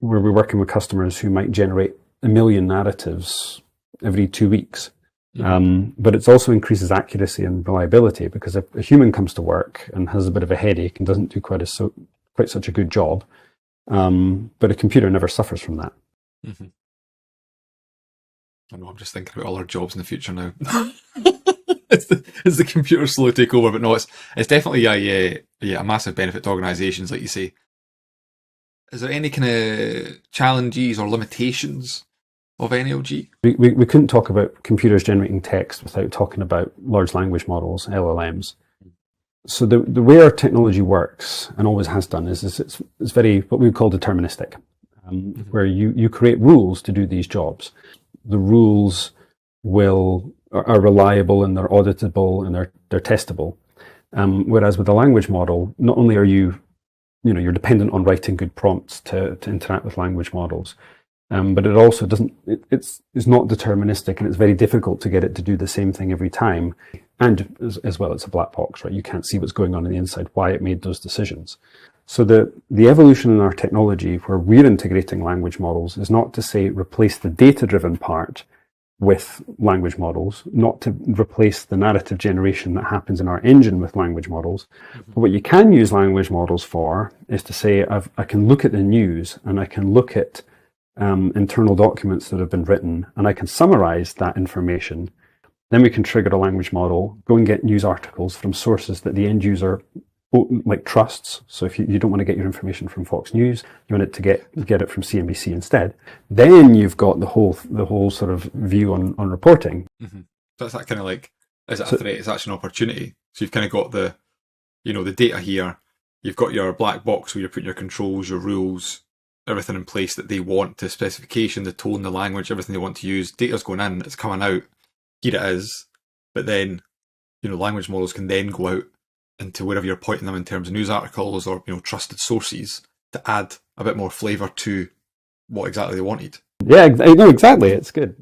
where we're working with customers who might generate 1 million narratives every 2 weeks. But it also increases accuracy and reliability, because if a human comes to work and has a bit of a headache and doesn't do quite such a good job, but a computer never suffers from that. Mm-hmm. I know, I'm just thinking about all our jobs in the future now. It's the computer slowly take over, but no, it's definitely a massive benefit to organisations, like you say. Is there any kind of challenges or limitations of NLG? We couldn't talk about computers generating text without talking about large language models, LLMs. So the way our technology works, and always has done, is it's very what we would call deterministic, where you create rules to do these jobs. The rules are reliable, and they're auditable, and they're testable. Whereas with a language model, not only are you're dependent on writing good prompts to interact with language models, but it also it's not deterministic, and it's very difficult to get it to do the same thing every time. And as well, it's a black box, right? You can't see what's going on the inside, why it made those decisions. So the evolution in our technology, where we're integrating language models, is not to say replace the data-driven part with language models, not to replace the narrative generation that happens in our engine with language models. But what you can use language models for is to say, I can look at the news, and I can look at internal documents that have been written, and I can summarize that information. Then we can trigger a language model, go and get news articles from sources that the end user trusts. So if you don't want to get your information from Fox News, you want it to get it from CNBC instead, then you've got the whole sort of view on reporting. Mm-hmm. So that's that kind of like, is it a threat? It's actually an opportunity. So you've kind of got the data here. You've got your black box where you're putting your controls, your rules, everything in place that they want, the specification, the tone, the language, everything they want to use. Data's going in, it's coming out. Here it is. But then, language models can then go out into wherever you're pointing them in terms of news articles or, trusted sources, to add a bit more flavour to what exactly they wanted. Yeah, no, exactly. It's good.